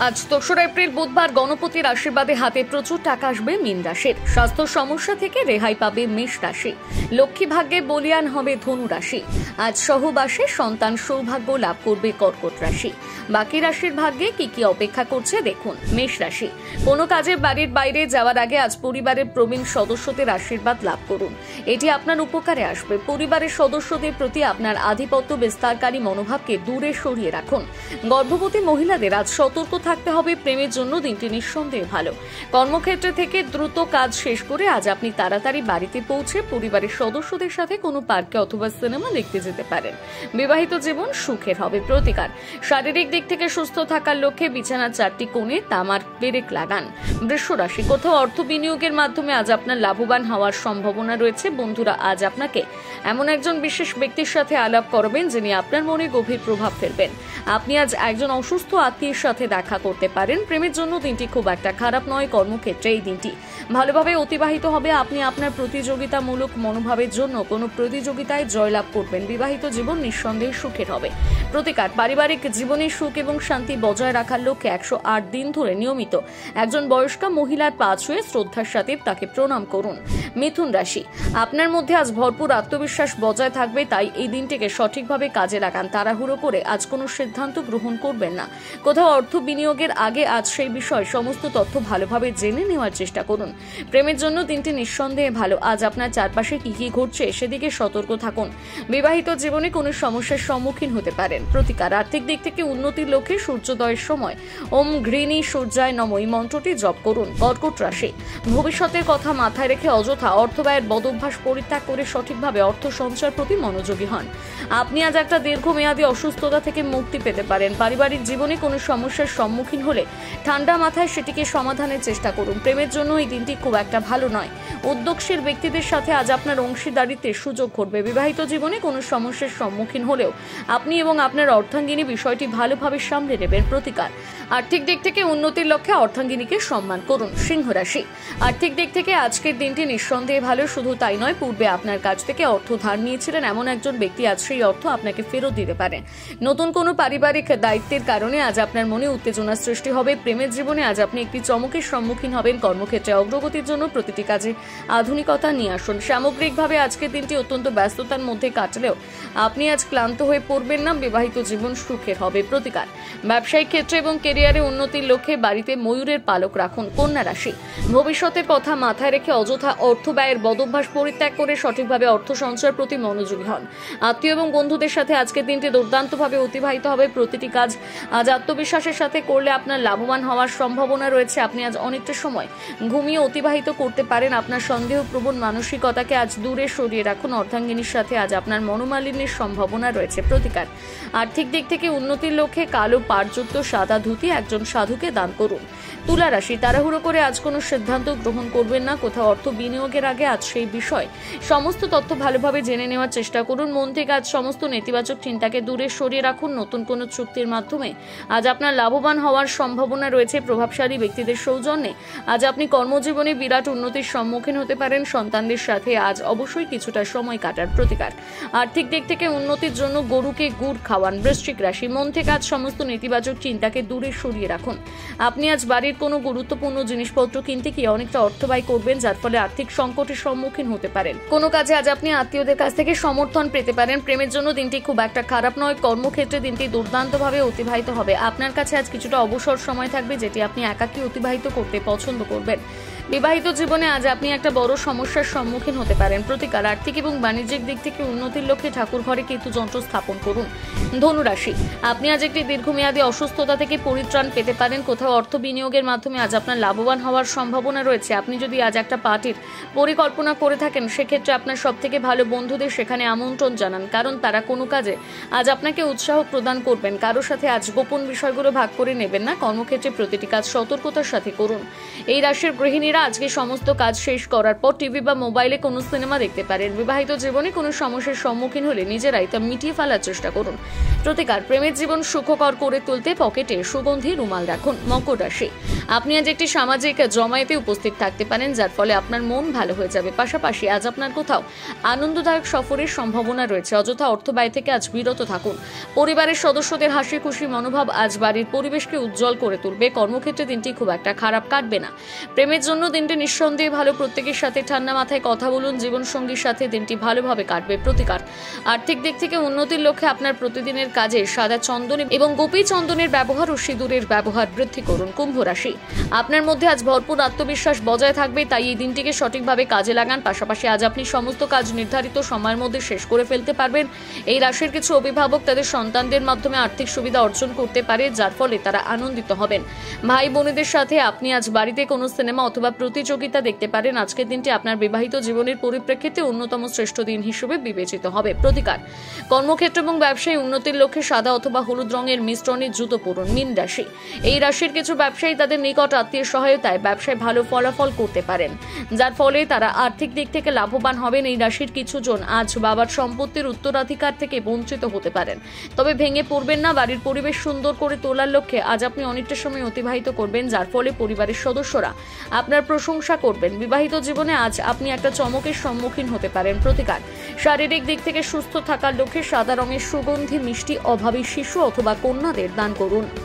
আজ ২রা এপ্রিল বুধবার গণপতির আশীর্বাদে হাতে প্রচুর টাকা আসবে মীন রাশির। স্বাস্থ্য সমস্যা থেকে রেহাই পাবে মেষ রাশি। লক্ষ্মী ভাগ্যে বলীয়ান হবে ধনু রাশি। আজ সহবাসে সন্তান সৌভাগ্য লাভ করবে কর্কট রাশি। বাকি রাশির ভাগ্যে কি কি অপেক্ষা করছে দেখুন। মেষ রাশি, কোনো কাজে বাড়ির বাইরে যাওয়ার আগে আজ পরিবারের প্রবীণ সদস্যদের আশীর্বাদ লাভ করুন। এটি আপনার উপকারে আসবে। পরিবারের সদস্যদের প্রতি আপনার আধিপত্য বিস্তারকারী মনোভাবকে দূরে সরিয়ে রাখুন। গর্ভবতী মহিলাদের আজ সতর্ক থাকতে হবে। প্রেমের জন্য দিনটি নিঃসন্দেহে ভালো। কর্মক্ষেত্রে থেকে দ্রুত কাজ শেষ করে আজ আপনি তাড়াতাড়ি বাড়িতে পৌঁছে পরিবারের সদস্যদের সাথে কোনো পার্কে অথবা সিনেমা দেখতে যেতে পারেন। বিবাহিত জীবন সুখের হবে। প্রতিকার, শারীরিক দিক থেকে সুস্থ থাকার লক্ষ্যে বিছানার 4টি কোণে তামার পেরেক লাগান। বৃষ রাশি, কোথাও অর্থ বিনিয়োগের মাধ্যমে আজ আপনার লাভবান হওয়ার সম্ভাবনা রয়েছে। বন্ধুরা আজ আপনাকে এমন একজন বিশেষ ব্যক্তির সাথে আলাপ করবেন যিনি আপনার মনে গভীর প্রভাব ফেলবেন। আপনি আজ একজন অসুস্থ আত্মীয়ের সাথে দেখা করতে পারেন। প্রেমের জন্য দিনটি খুব একটা খারাপ নয়। কর্মক্ষেত্রে এই দিনটি ভালোভাবে অতিবাহিত হবে। আপনি আপনার প্রতিযোগিতামূলক মনোভাবের জন্য কোনো প্রতিযোগিতায় জয়লাভ করবেন। বিবাহিত জীবন নিঃসন্দেহে সুখের হবে। প্রতিকার, পারিবারিক জীবনে সুখ এবং শান্তি বজায় রাখার লক্ষ্যে 108 দিন ধরে নিয়মিত একজন বয়স্কা মহিলার পা ছুঁয়ে শ্রদ্ধার সাথে তাকে প্রণাম করুন। মিথুন রাশি, আপনার মধ্যে আজ ভরপুর আত্মবিশ্বাস বজায় থাকবে, তাই এই দিনটিকে সঠিকভাবে কাজে লাগান। তাড়াহুড়ো করে আজ কোনো সিদ্ধান্ত গ্রহণ করবেন না। কোথাও অর্থ বিনিয়োগের আগে আজ সেই বিষয়ে সমস্ত তথ্য ভালোভাবে জেনে নেওয়ার চেষ্টা করুন। প্রেমের জন্য দিনটি নিঃসন্দেহে ভালো। আজ আপনার চারপাশে কি কি ঘটছে সেদিকে সতর্ক থাকুন। বিবাহিত জীবনে কোনো সমস্যার সম্মুখীন হতে পারেন। প্রতিকার, আর্থিক দিক থেকে উন্নতির লক্ষ্যে সূর্যোদয়ের সময় ওম ঘৃণী সূর্যায় নমঃ এই মন্ত্রটি জপ করুন। কর্কট রাশি, ভবিষ্যতের কথা মাথায় রেখে অযথা অর্থ ব্যয়ের বদভ্যাস পরিত্যাগ করে সঠিকভাবে অর্থ সঞ্চয়ের প্রতি মনোযোগী হন। আপনি আজ একটা দীর্ঘমেয়াদী অসুস্থতা থেকে মুক্তি পেতে পারেন। পারিবারিক জীবনে কোনো সমস্যার সম্মুখীন হলে ঠান্ডা মাথায় সেটিকে সমাধানের চেষ্টা করুন। প্রেমের জন্য এই দিনটি খুব একটা ভালো নয়। উদ্যোগশীল ব্যক্তিদের সাথে আজ আপনার অংশীদারিত্বের সুযোগ ঘটবে। বিবাহিত জীবনে কোনো সমস্যার সম্মুখীন হলেও আপনি এবং আপনার অর্ধাঙ্গিনী বিষয়টি ভালোভাবে সামলে নেবেন। প্রতিকার, আর্থিক দিক থেকে উন্নতির লক্ষ্যে অর্ধাঙ্গিনীকে সম্মান করুন। সিংহ রাশি, আর্থিক দিক থেকে আজকের দিনটি নিঃসন্দেহে ভালো। শুধু তাই নয়, পূর্বে আপনার কাছ থেকে অর্থ ধার নিয়েছিলেন এমন একজন ব্যক্তি আজ সেই অর্থ আপনাকে ফেরত দিতে পারেন। নতুন কোনো পারিবারিক দায়িত্বের কারণে আজ আপনার মনে উত্তেজনা সৃষ্টি হবে। প্রেমের জীবনে আজ আপনি একটি চমকের সম্মুখীন হবেন। কর্মক্ষেত্রে অগ্রগতির জন্য প্রতিটি কাজে আধুনিকতা নিয়ে আসুন। সামগ্রিকভাবে আজকের দিনটি অত্যন্ত ব্যস্ততার মধ্যে কাটলেও আপনি আজ ক্লান্ত হয়ে পড়বেন না। বিবাহিত জীবন সুখের হবে। প্রতিকার, ব্যবসায়িক ক্ষেত্রে এবং ক্যারিয়ারে উন্নতির লক্ষ্যে বাড়িতে ময়ূরের পালক রাখুন। কন্যা রাশি, ভবিষ্যতের কথা মাথায় রেখে অযথা অর্থ ব্যয়ের বদভ্যাস পরিত্যাগ করে সঠিকভাবে অর্থ সঞ্চয়ের প্রতি মনোযোগী হন। আত্মীয় এবং বন্ধুদের সাথে আজকের দিনটি দুর্দান্তভাবে অতিবাহিত হবে। প্রতিটি কাজ আজ আত্মবিশ্বাসের সাথে করলে আপনার লাভবান হওয়ার সম্ভাবনা রয়েছে। আপনি আজ অনেকটা সময় ঘুমিয়ে অতিবাহিত করতে পারেন। আপনার সন্দেহপ্রবণ মানসিকতাকে আজ দূরে সরিয়ে রাখুন। অর্ধাঙ্গিনীর সাথে আজ আপনার মনোমালিন্যের সম্ভাবনা রয়েছে। প্রতিকার, আর্থিক দিক থেকে উন্নতির লক্ষ্যে কালো পাড়যুক্ত সাদা ধুতি একজন সাধুকে দান করুন। তুলা রাশি, তাড়াহুড়ো করে আজ কোনো সিদ্ধান্ত গ্রহণ করবেন না। কোথাও অর্থ বিনিয়োগের আগে আজ সেই বিষয় সমস্ত তথ্য ভালোভাবে জেনে নেওয়ার চেষ্টা করুন। মন থেকে আজ সমস্ত নেতিবাচক চিন্তাকে দূরে সরিয়ে রাখুন। নতুন কোনো চুক্তির মাধ্যমে আজ আপনার লাভবান হওয়ার সম্ভাবনা রয়েছে। প্রভাবশালী ব্যক্তিদের সৌজন্যে আজ আপনি কর্মজীবনে বিরাট উন্নতির সম্মুখীন হতে পারেন। সন্তানদের সাথে আজ অবশ্যই কিছুটা সময় কাটার। প্রতিকার, আর্থিক দিক থেকে উন্নতির জন্য গরুকে গুড় খাওয়ান। বৃশ্চিক রাশি, মন থেকে আজ সমস্ত নেতিবাচক চিন্তাকে দূরে সরিয়ে রাখুন। আপনি আজ বাড়ির কোনো গুরুত্বপূর্ণ জিনিসপত্র কিনতে গিয়ে অনেকটা অর্থ ব্যয় করবেন, যার ফলে আর্থিক সংকটের সম্মুখীন হতে পারেন। কোনো কাজে আজ আপনি আত্মীয়দের কাছ থেকে সমর্থন পেতে পারেন। প্রেমের জন্য দিনটি খুব একটা খারাপ নয়। কর্মক্ষেত্রে দিনটি দুর্দান্তভাবে অতিবাহিত হবে। আপনার কাছে আজ কিছুটা অবসর সময় থাকবে, যেটি আপনি একাকী অতিবাহিত করতে পছন্দ করবেন। বিবাহিত জীবনে আজ আপনি একটা বড় সমস্যার সম্মুখীন হতে পারেন। প্রতিকার, আর্থিক এবং বাণিজ্যিক দিক থেকে উন্নতির লক্ষ্যে ঠাকুর ঘরে কেতু যন্ত্র স্থাপন করুন। ধনু রাশি, আপনি আজ একটি দীর্ঘমেয়াদী অসুস্থতা থেকে পরিত্রাণ পেতে পারেন। কোথাও অর্থ বিনিয়োগের মাধ্যমে আজ আপনার লাভবান হওয়ার সম্ভাবনা রয়েছে। আপনি যদি আজ একটা পার্টির পরিকল্পনা করে থাকেন, সেক্ষেত্রে আপনার সবথেকে ভালো বন্ধুদের সেখানে আমন্ত্রণ জানান, কারণ তারা কোনো কাজে আজ আপনাকে উৎসাহ প্রদান করবেন। কারোর সাথে আজ গোপন বিষয়গুলো ভাগ করে নেবেন না। কর্মক্ষেত্রে প্রতিটি কাজ সতর্কতার সাথে করুন। এই রাশির গৃহিণীরা মহিলারা আজকে সমস্ত কাজ শেষ করার পর টিভি বা মোবাইলে কোনো সিনেমা দেখতে পারেন। বিবাহিত জীবনে কোনো সমস্যার সম্মুখীন হলে নিজেরাই তা মিটিয়ে ফেলার চেষ্টা করুন। প্রতিকার, প্রেমের জীবন সুখকর করে তুলতে পকেটে সুগন্ধি রুমাল রাখুন। মকর রাশি, আপনি আজ একটি সামাজিক জমায়েতে উপস্থিত থাকতে পারেন, যার ফলে আপনার মন ভালো হয়ে যাবে। পাশাপাশি আজ আপনার কোথাও আনন্দদায়ক সফরের সম্ভাবনা রয়েছে। অযথা অর্থ ব্যয় থেকে আজ বিরত থাকুন। পরিবারের সদস্যদের হাসি খুশি মনোভাব আজ বাড়ির পরিবেশকে উজ্জ্বল করে তুলবে। কর্মক্ষেত্রে দিনটি খুব একটা খারাপ কাটবে না। প্রেমের জন্য দিনটি নিঃসন্দেহে ভালো। প্রত্যেকের সাথে ঠান্ডা মাথায় কথা বলুন। জীবনসঙ্গীর সাথে দিনটি ভালোভাবে কাটবে। প্রতিকার, আর্থিক দিক থেকে উন্নতির লক্ষ্যে আপনার প্রতিদিনের কাজে সাদা চন্দন এবং গোপী চন্দনের ব্যবহার ও সিঁদুরের ব্যবহার বৃদ্ধি করুন। কুম্ভ রাশি, আপনার মধ্যে আজ ভরপুর আত্মবিশ্বাস বজায় থাকবে, তাই এই দিনটিকে সঠিকভাবে কাজে লাগান। পাশাপাশি আজ আপনি সমস্ত কাজ নির্ধারিত সময়ের মধ্যে শেষ করে ফেলতে পারবেন। এই রাশির কিছু অভিভাবক তাদের সন্তানদের মাধ্যমে আর্থিক সুবিধা অর্জন করতে পারে, যার ফলে তারা আনন্দিত হবেন। ভাই বোনেদের সাথে আপনি আজ বাড়িতে কোনো সিনেমা অথবা প্রতিযোগিতা দেখতে পারেন। আজকের দিনটি আপনার বিবাহিত জীবনের পরিপ্রেক্ষিতে অন্যতম শ্রেষ্ঠ দিন হিসেবে বিবেচিত হবে। প্রতিকার, কর্মক্ষেত্র এবং ব্যবসায়ী উন্নতির লক্ষ্যে সাদা অথবা হলুদ রঙের মিশ্রণের জুতো পরুন। মীন রাশি, এই রাশির কিছু ব্যবসায়ী তাদের নিকট আত্মীয় সহায়তায় ব্যবসায় ভালো ফলাফল করতে পারেন, যার ফলে তারা আর্থিক দিক থেকে লাভবান হবেন। এই রাশির কিছু জন আজ বাবার সম্পত্তির উত্তরাধিকার থেকে বঞ্চিত হতে পারেন, তবে ভেঙে পড়বেন না। বাড়ির পরিবেশ সুন্দর করে তোলার লক্ষ্যে আজ আপনি অনেকটা সময় অতিবাহিত করবেন, যার ফলে পরিবারের সদস্যরা আপনার প্রশংসা করবেন। বিবাহিত জীবনে আজ আপনি একটা চমকের সম্মুখীন হতে পারেন। প্রতিকার, শারীরিক দিক থেকে সুস্থ থাকার লক্ষ্যে সাদা রঙের সুগন্ধি মিষ্টি অভাবী শিশু অথবা কন্যাদের দান করুন।